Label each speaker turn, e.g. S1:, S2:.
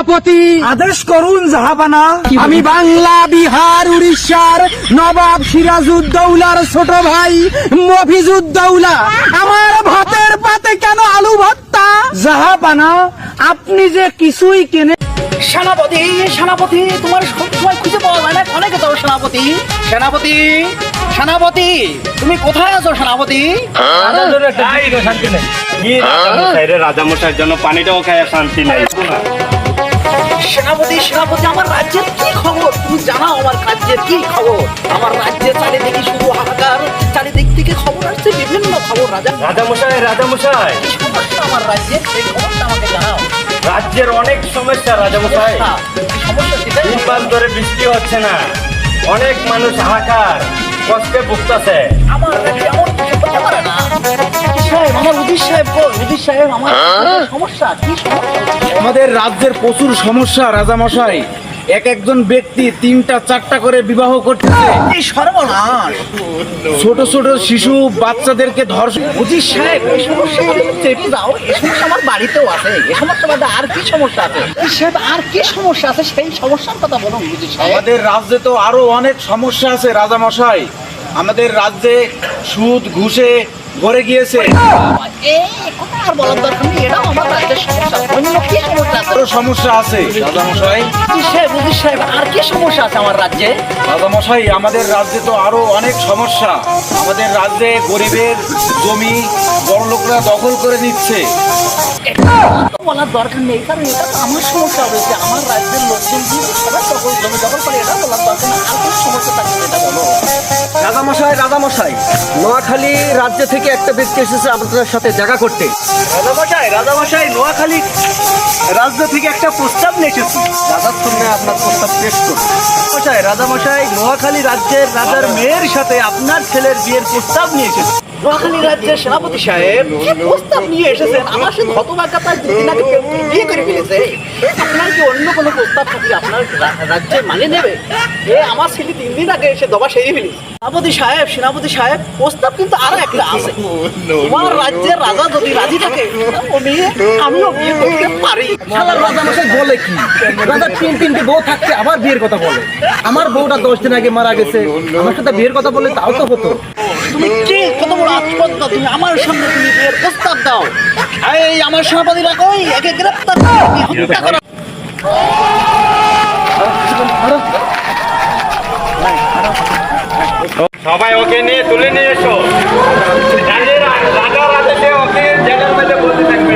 S1: সেনাপতি।
S2: আদেশ করুন জাহাপানা।
S1: আমি বাংলা, বিহার, উড়িষ্যার নবাব সিরাজউদ্দৌলার ছোট ভাই মফিজউদ্দৌলা। আমার ভাতের পাতে কেন আলু ভর্তা?
S2: জাহাপানা, আপনি যে কিছুই কেনে।
S3: সেনাপতি, সেনাপতি, তোমার সবসময় খুঁজে পাওয়া যায় না, অনেকে তো সেনাপতি। সেনাপতি, সেনাপতি, তুমি কোথায় আছো সেনাপতি?
S4: রাজামশাইয়ের জন্য পানিটাও খায় শান্তি নাই।
S3: সেনাপতি, সেনাপতি, আমার রাজ্যের কি খবর তুমি জানাও। আমার রাজ্যের কি খবর? আমার রাজ্যের চারিদিকে শুধু হাহাকার, চারিদিক থেকে খবর আসছে, বিভিন্ন খবর।
S4: রাজামশাই, রাজামশাই,
S3: কি সমস্যা আমার রাজ্যের, সেই খবরটা আমাকে জানাও।
S4: রাজ্যের অনেক সমস্যা রাজামশাই।
S3: কি সমস্যা সেটাই
S4: 3 মাস ধরে বৃষ্টি হচ্ছে না, অনেক মানুষ হাহাকার কষ্টে ভুগতেছে।
S3: আমার রাজ্যে এমন কিছু হতে পারে না। সাহেব, আমার উদির সাহেব কই? উদির সাহেব, আমার সমস্যা কি? সমস্যা
S2: আমাদের রাজ্যের প্রচুর সমস্যা রাজামশাই। একজন ব্যক্তি 3টা 4টা করে বিবাহ করতেছে।
S3: এই সর্বনাশ।
S2: ছোট ছোট শিশু বাচ্চাদেরকে ধর্ষণ।
S3: উদির সাহেব, এই সমস্যা তুমি চেপে যাও। এই সমস্যা আমার বাড়িতেও আছে। এই সমস্যা বাদে আর কি সমস্যা আছে? উদির সাহেব, আর কি সমস্যা আছে সেই সমস্যার কথা বলুন উদির সাহেব।
S2: আমাদের রাজ্যে তো আরো অনেক সমস্যা আছে রাজামশাই। আমাদের রাজ্যে সুদ ঘুষে ভরে গিয়েছে।
S3: এই কথা আর বলার দরকার নেই, এটাও আমার রাজ্যের সমস্যা। অন্য কি সমস্যা আছে?
S2: আরো সমস্যা আছে রাজামশাই।
S3: উদির সাহেব, আর কি সমস্যা আছে আমার রাজ্যে?
S2: রাজামশাই, আমাদের রাজ্যে তো আরো অনেক সমস্যা। আমাদের রাজ্যে গরিবের জমি বড়লোকরা দখল করে নিচ্ছে।
S3: এটা বলার দরকার নেই, কারণ এটা তো আমার সমস্যা রয়েছে। আমার রাজ্যের লোকজন দিয়ে সবাই জমি দখল করে, এটা বলার দরকার নেই। আর কোনো সমস্যা থাকলে এটা বলো।
S5: রাজামশাই, রাজামশাই, নোয়াখালী রাজ্য থেকে একটা ব্যক্তি এসেছে আপনাদের সাথে দেখা করতে।
S4: রাজামশাই, রাজামশাই, নোয়াখালী রাজ্য থেকে একটা প্রস্তাব নিয়ে এসেছি।
S5: রাজার সামনে আপনার প্রস্তাব পেশ করুন।
S4: রাজামশাই, রাজামশাই, নোয়াখালী রাজ্যের রাজার মেয়ের সাথে আপনার ছেলের বিয়ের প্রস্তাব নিয়ে এসেছি।
S3: নোয়াখালী রাজ্যের সেনাপতি সাহেব কি প্রস্তাব নিয়ে এসেছেন? আমার সে হতভাগ্যা তার 2 দিন আগে বিয়ে করে ফেলেছে। আপনার কি অন্য কোনো প্রস্তাব থাকলে আপনার রাজ্যে মানে নেবে? আমার ছেলে 3 দিন আগে এসে দবা সেরে ফেলেছে। সেনাপতি সাহেব, প্রস্তাব কিন্তু আরো একটা আছে। তোমার রাজ্যের রাজা যদি রাজি থাকে, আমিও বিয়ে করতে পারি।
S5: শালার রাজামশাই বলে কি? রাজার 3-3টে বউ থাকতে আবার বিয়ের কথা বলে। আমার বউটা 10 দিন আগে মারা গেছে, আমার সাথে বিয়ের কথা বললে তাও তো হতো।
S3: তুমি কি কত বড় আত্মহত্যা? তুমি আমার সামনে তুমি বিয়ের প্রস্তাব দাও। এই আমার সেনাপতিরা কই? একে গ্রেফতার করো।
S4: সবাই ওকে নিয়ে তুলে নিয়ে এসো। রাজা রাজা ওকে জেলের মধ্যে বসে থাকবে।